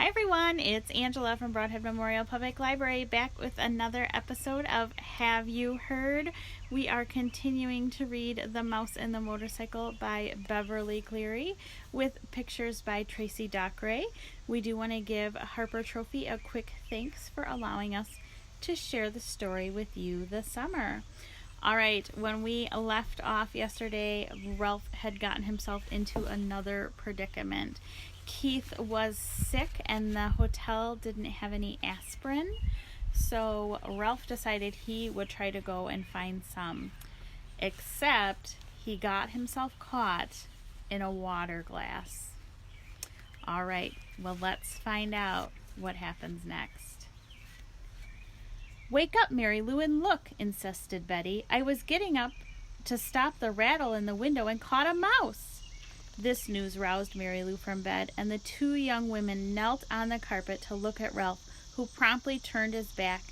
Hi everyone, it's Angela from Broadhead Memorial Public Library back with another episode of Have You Heard? We are continuing to read The Mouse and the Motorcycle by Beverly Cleary with pictures by Tracy Dockeray. We do want to give Harper Trophy a quick thanks for allowing us to share the story with you this summer. All right, when we left off yesterday, Ralph had gotten himself into another predicament. Keith was sick and the hotel didn't have any aspirin, so Ralph decided he would try to go and find some, except he got himself caught in a water glass. All right, well, let's find out what happens next. "Wake up, Mary Lou, and look," insisted Betty. "I was getting up to stop the rattle in the window and caught a mouse." This news roused Mary Lou from bed, and the two young women knelt on the carpet to look at Ralph, who promptly turned his back.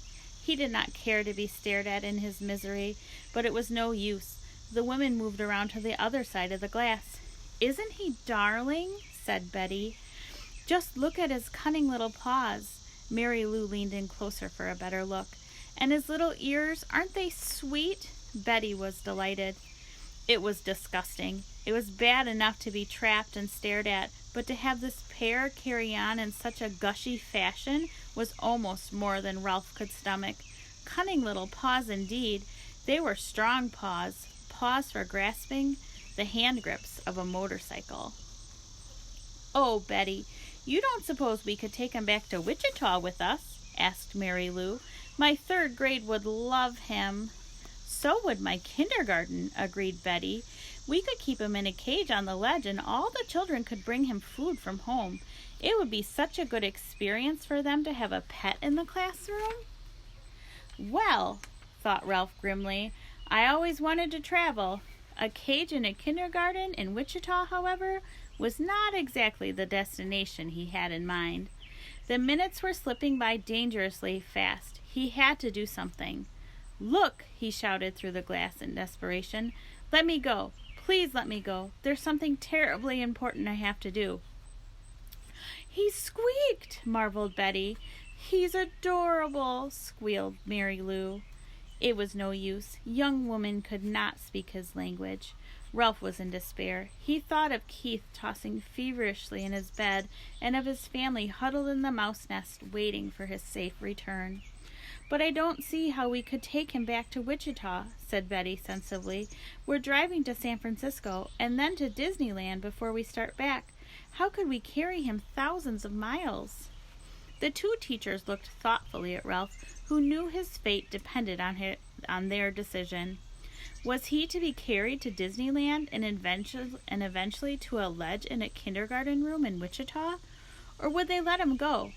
He did not care to be stared at in his misery, but it was no use. The women moved around to the other side of the glass. "Isn't he darling?" said Betty. "Just look at his cunning little paws." Mary Lou leaned in closer for a better look. "And his little ears, aren't they sweet?" Betty was delighted. It was disgusting. It was bad enough to be trapped and stared at, but to have this pair carry on in such a gushy fashion was almost more than Ralph could stomach. Cunning little paws indeed. They were strong paws, paws for grasping the hand grips of a motorcycle. "Oh, Betty, you don't suppose we could take him back to Wichita with us?" asked Mary Lou. "My third grade would love him." "So would my kindergarten," agreed Betty. "We could keep him in a cage on the ledge and all the children could bring him food from home. It would be such a good experience for them to have a pet in the classroom." "Well," thought Ralph grimly, "I always wanted to travel." A cage in a kindergarten in Wichita, however, was not exactly the destination he had in mind. The minutes were slipping by dangerously fast. He had to do something. "Look!" he shouted through the glass in desperation. "Let me go. Please let me go. There's something terribly important I have to do." "He squeaked!" marveled Betty. "He's adorable!" squealed Mary Lou. It was no use. Young woman could not speak his language. Ralph was in despair. He thought of Keith tossing feverishly in his bed and of his family huddled in the mouse nest waiting for his safe return. "But I don't see how we could take him back to Wichita," said Betty sensibly. "We're driving to San Francisco and then to Disneyland before we start back. How could we carry him thousands of miles?" The two teachers looked thoughtfully at Ralph, who knew his fate depended on their decision. Was he to be carried to Disneyland and eventually to a ledge in a kindergarten room in Wichita? Or would they let him go?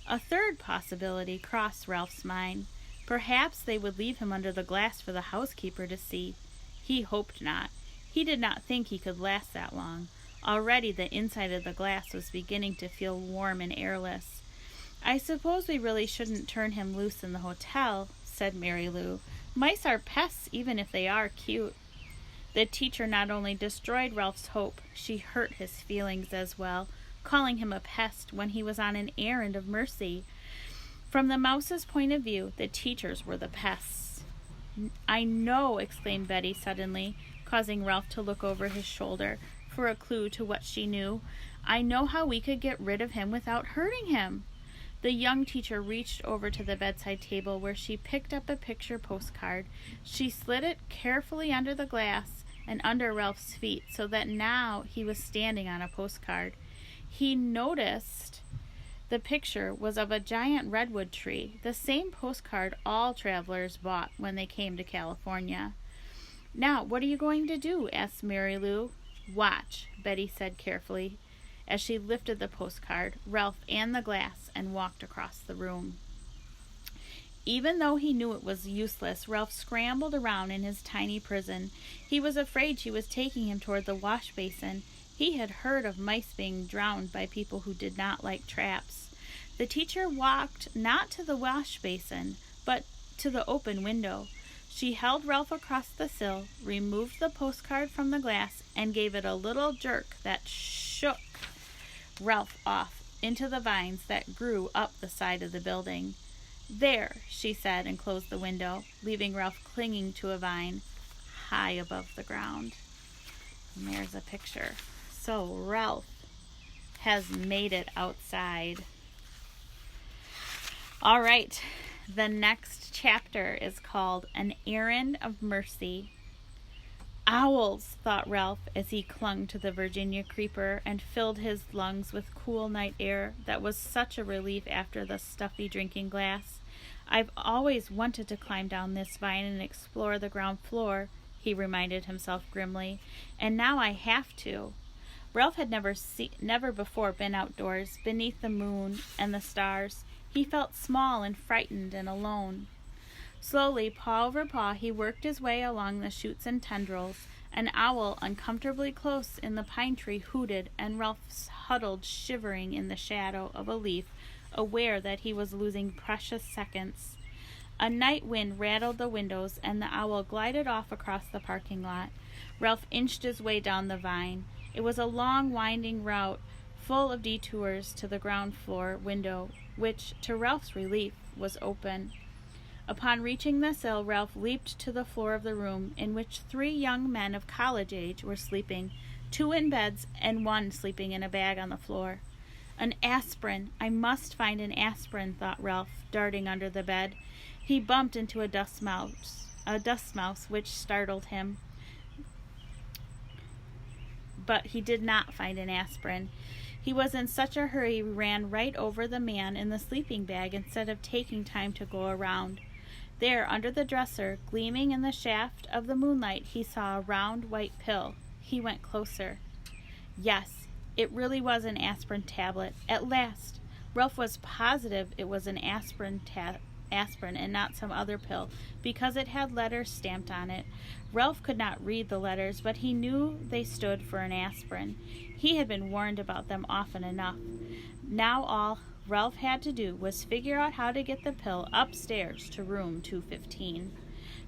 A third possibility crossed Ralph's mind. Perhaps they would leave him under the glass for the housekeeper to see. He hoped not. He did not think he could last that long. Already the inside of the glass was beginning to feel warm and airless. "I suppose we really shouldn't turn him loose in the hotel," said Mary Lou. "Mice are pests even if they are cute." The teacher not only destroyed Ralph's hope, she hurt his feelings as well, calling him a pest when he was on an errand of mercy. From the mouse's point of view, the teachers were the pests. "I know," exclaimed Betty suddenly, causing Ralph to look over his shoulder for a clue to what she knew. "I know how we could get rid of him without hurting him." The young teacher reached over to the bedside table where she picked up a picture postcard. She slid it carefully under the glass and under Ralph's feet so that now he was standing on a postcard. He noticed the picture was of a giant redwood tree, the same postcard all travelers bought when they came to California. "Now, what are you going to do?" asked Mary Lou. "Watch," Betty said carefully, as she lifted the postcard, Ralph, and the glass and walked across the room. Even though he knew it was useless, Ralph scrambled around in his tiny prison. He was afraid she was taking him toward the wash basin. He had heard of mice being drowned by people who did not like traps. The teacher walked not to the wash basin, but to the open window. She held Ralph across the sill, removed the postcard from the glass, and gave it a little jerk that shook Ralph off into the vines that grew up the side of the building. "There," she said, and closed the window, leaving Ralph clinging to a vine high above the ground. And there's a picture. So Ralph has made it outside. All right, the next chapter is called An Errand of Mercy. "Owls," thought Ralph as he clung to the Virginia creeper and filled his lungs with cool night air that was such a relief after the stuffy drinking glass. "I've always wanted to climb down this vine and explore the ground floor," he reminded himself grimly, "and now I have to." Ralph had never before been outdoors, beneath the moon and the stars. He felt small and frightened and alone. Slowly, paw over paw, he worked his way along the shoots and tendrils. An owl uncomfortably close in the pine tree hooted, and Ralph huddled shivering in the shadow of a leaf, aware that he was losing precious seconds. A night wind rattled the windows, and the owl glided off across the parking lot. Ralph inched his way down the vine. It was a long, winding route, full of detours to the ground floor window, which, to Ralph's relief, was open. Upon reaching the sill, Ralph leaped to the floor of the room, in which 3 young men of college age were sleeping, 2 in beds and 1 sleeping in a bag on the floor. "An aspirin! I must find an aspirin," thought Ralph, darting under the bed. He bumped into a dust mouse which startled him. But he did not find an aspirin. He was in such a hurry he ran right over the man in the sleeping bag instead of taking time to go around. There, under the dresser, gleaming in the shaft of the moonlight, he saw a round white pill. He went closer. Yes, it really was an aspirin tablet. At last! Ralph was positive it was an aspirin and not some other pill, because it had letters stamped on it. Ralph could not read the letters, but he knew they stood for an aspirin. He had been warned about them often enough. Now all Ralph had to do was figure out how to get the pill upstairs to room 215.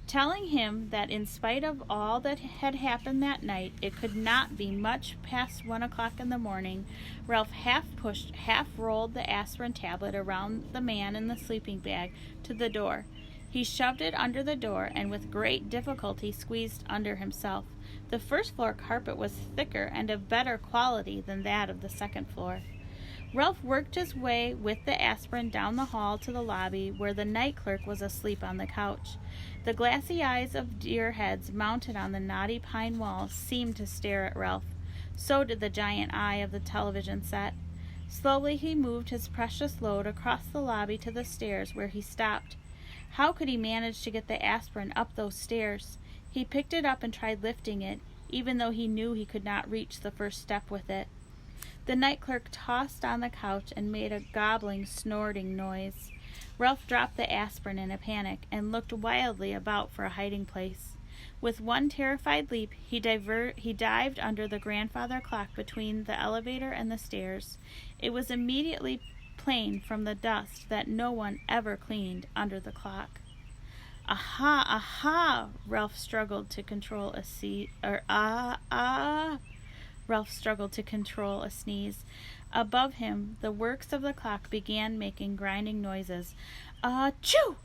Telling him that in spite of all that had happened that night, it could not be much past 1 o'clock in the morning, Ralph half-pushed, half-rolled the aspirin tablet around the man in the sleeping bag to the door. He shoved it under the door and with great difficulty squeezed under himself. The first-floor carpet was thicker and of better quality than that of the second floor. Ralph worked his way with the aspirin down the hall to the lobby, where the night clerk was asleep on the couch. The glassy eyes of deer heads mounted on the knotty pine walls seemed to stare at Ralph. So did the giant eye of the television set. Slowly he moved his precious load across the lobby to the stairs, where he stopped. How could he manage to get the aspirin up those stairs? He picked it up and tried lifting it, even though he knew he could not reach the first step with it. The night clerk tossed on the couch and made a gobbling, snorting noise. Ralph dropped the aspirin in a panic and looked wildly about for a hiding place. With one terrified leap, he dived under the grandfather clock between the elevator and the stairs. It was immediately plain from the dust that no one ever cleaned under the clock. "Aha! Aha!" Ralph struggled to control a sneeze. Above him, the works of the clock began making grinding noises. "Achoo!"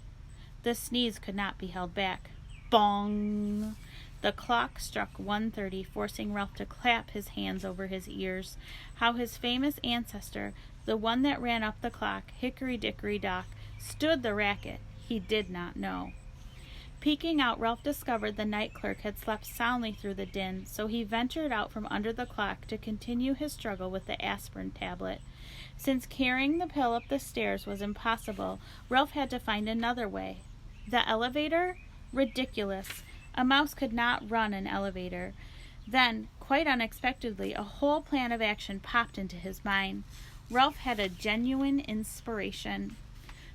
The sneeze could not be held back. Bong! The clock struck 1:30, forcing Ralph to clap his hands over his ears. How his famous ancestor, the one that ran up the clock, Hickory-Dickory-Dock, stood the racket, he did not know. Peeking out, Ralph discovered the night clerk had slept soundly through the din, so he ventured out from under the clock to continue his struggle with the aspirin tablet. Since carrying the pill up the stairs was impossible, Ralph had to find another way. The elevator? Ridiculous. A mouse could not run an elevator. Then, quite unexpectedly, a whole plan of action popped into his mind. Ralph had a genuine inspiration.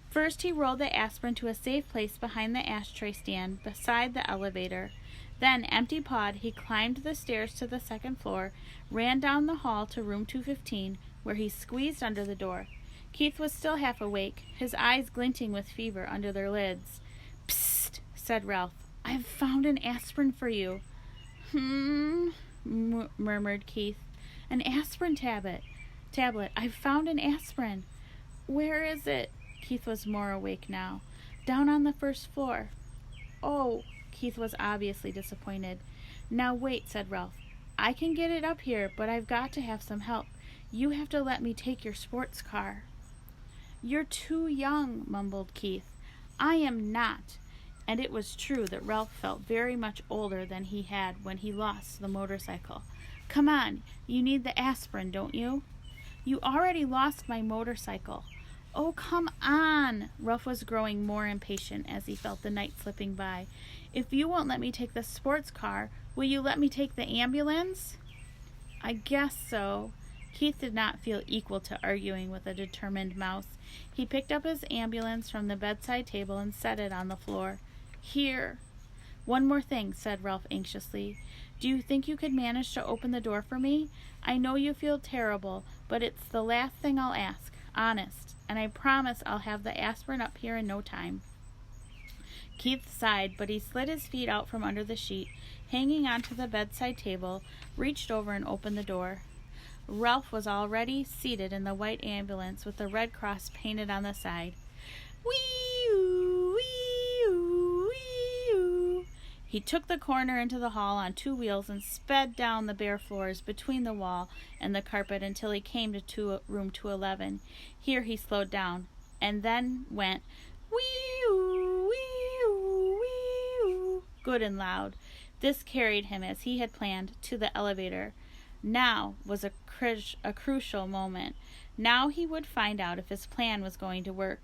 First, he rolled the aspirin to a safe place behind the ashtray stand beside the elevator. Then, empty-pawed, he climbed the stairs to the second floor, ran down the hall to room 215, where he squeezed under the door. Keith was still half awake, his eyes glinting with fever under their lids. "Psst," said Ralph. "I've found an aspirin for you." Murmured Keith. "An aspirin tablet. Tablet, I've found an aspirin. Where is it? Keith was more awake now. Down on the first floor. Oh, Keith was obviously disappointed. Now wait, said Ralph. I can get it up here, but I've got to have some help. You have to let me take your sports car. You're too young, mumbled Keith. I am not. And it was true that Ralph felt very much older than he had when he lost the motorcycle. Come on, you need the aspirin, don't you? You already lost my motorcycle. Oh, come on! Ralph was growing more impatient as he felt the night slipping by. If you won't let me take the sports car, will you let me take the ambulance? I guess so. Keith did not feel equal to arguing with a determined mouse. He picked up his ambulance from the bedside table and set it on the floor. Here. One more thing, said Ralph anxiously. Do you think you could manage to open the door for me? I know you feel terrible, but it's the last thing I'll ask. Honest. And I promise I'll have the aspirin up here in no time. Keith sighed, but he slid his feet out from under the sheet, hanging onto the bedside table, reached over and opened the door. Ralph was already seated in the white ambulance with the Red Cross painted on the side. Wee-oo, wee-oo, wee-oo. He took the coroner into the hall on 2 wheels and sped down the bare floors between the wall and the carpet until he came to room 211. Here he slowed down, and then went wee-oo, wee-oo, wee-oo, good and loud. This carried him, as he had planned, to the elevator. Now was a crucial moment. Now he would find out if his plan was going to work.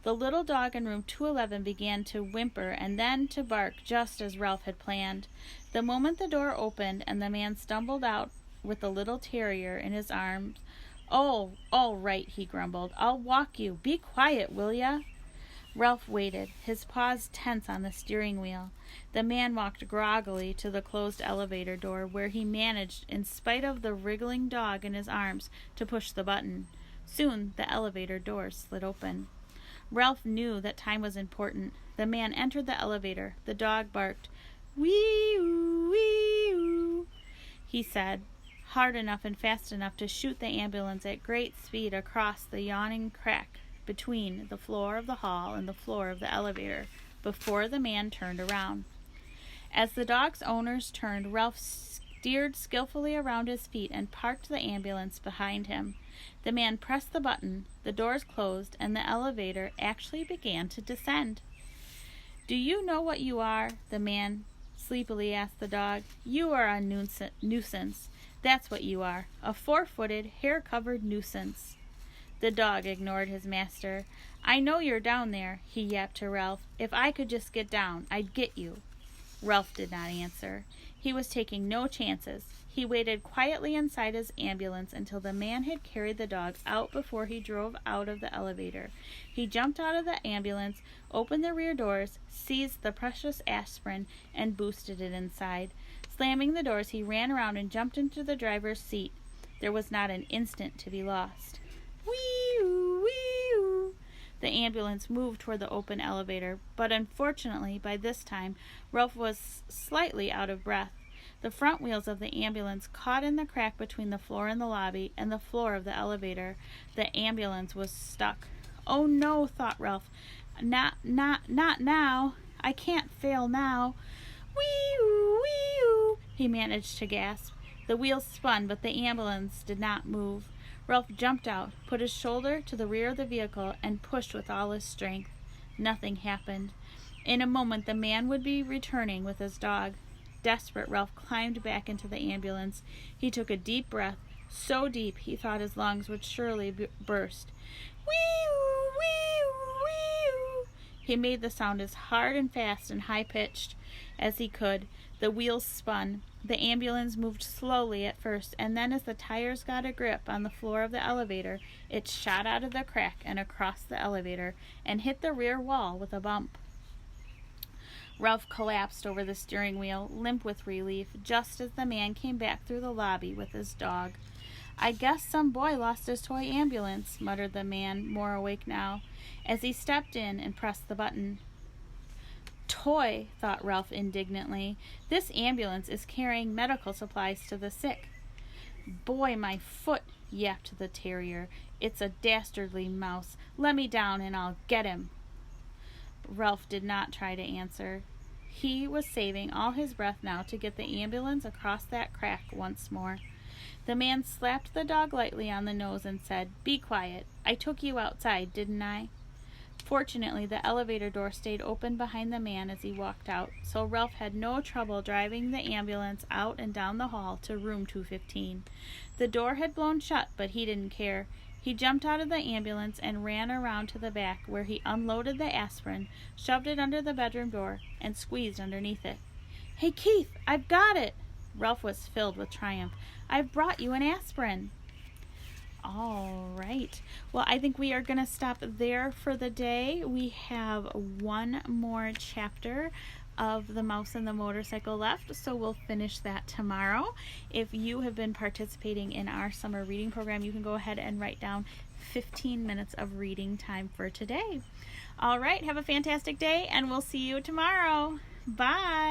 The little dog in room 211 began to whimper and then to bark, just as Ralph had planned. The moment the door opened and the man stumbled out with the little terrier in his arms. Oh, all right, he grumbled. I'll walk you. Be quiet, will ya? Ralph waited, his paws tense on the steering wheel. The man walked groggily to the closed elevator door, where he managed, in spite of the wriggling dog in his arms, to push the button. Soon the elevator doors slid open. Ralph knew that time was important. The man entered the elevator. The dog barked. Wee-oo, wee-oo, he said, hard enough and fast enough to shoot the ambulance at great speed across the yawning crack between the floor of the hall and the floor of the elevator before the man turned around. As the dog's owners turned, Ralph steered skillfully around his feet and parked the ambulance behind him. The man pressed the button, the doors closed, and the elevator actually began to descend. Do you know what you are? The man sleepily asked the dog. You are a nuisance. That's what you are. A 4-footed, hair-covered nuisance. The dog ignored his master. I know you're down there, he yapped to Ralph. If I could just get down, I'd get you. Ralph did not answer. He was taking no chances. He waited quietly inside his ambulance until the man had carried the dog out before he drove out of the elevator. He jumped out of the ambulance, opened the rear doors, seized the precious aspirin, and boosted it inside. Slamming the doors, he ran around and jumped into the driver's seat. There was not an instant to be lost. Wee-oo, wee-oo. The ambulance moved toward the open elevator, but unfortunately, by this time, Ralph was slightly out of breath. The front wheels of the ambulance caught in the crack between the floor in the lobby and the floor of the elevator. The ambulance was stuck. Oh no, thought Ralph. Not now. I can't fail now. Wee-oo, wee-oo, he managed to gasp. The wheels spun, but the ambulance did not move. Ralph jumped out, put his shoulder to the rear of the vehicle, and pushed with all his strength. Nothing happened. In a moment, the man would be returning with his dog. Desperate, Ralph climbed back into the ambulance. He took a deep breath, so deep he thought his lungs would surely burst. Wee-oo, wee-oo, wee-oo. He made the sound as hard and fast and high-pitched as he could. The wheels spun. The ambulance moved slowly at first, and then as the tires got a grip on the floor of the elevator, it shot out of the crack and across the elevator and hit the rear wall with a bump. Ralph collapsed over the steering wheel, limp with relief, just as the man came back through the lobby with his dog. I guess some boy lost his toy ambulance, muttered the man, more awake now, as he stepped in and pressed the button. Toy, thought Ralph indignantly. This ambulance is carrying medical supplies to the sick. Boy, my foot, yapped the terrier. "It's a dastardly mouse. Let me down and I'll get him." Ralph did not try to answer. He was saving all his breath now to get the ambulance across that crack once more. The man slapped the dog lightly on the nose and said, "Be quiet. I took you outside, didn't I?" Fortunately, the elevator door stayed open behind the man as he walked out, so Ralph had no trouble driving the ambulance out and down the hall to room 215. The door had blown shut, but he didn't care. He jumped out of the ambulance and ran around to the back, where he unloaded the aspirin, shoved it under the bedroom door, and squeezed underneath it. "Hey, Keith, I've got it!" Ralph was filled with triumph. "I've brought you an aspirin." All right. Well, I think we are going to stop there for the day. We have one more chapter of The Mouse and the Motorcycle left, so we'll finish that tomorrow. If you have been participating in our summer reading program, you can go ahead and write down 15 minutes of reading time for today. All right. Have a fantastic day, and we'll see you tomorrow. Bye.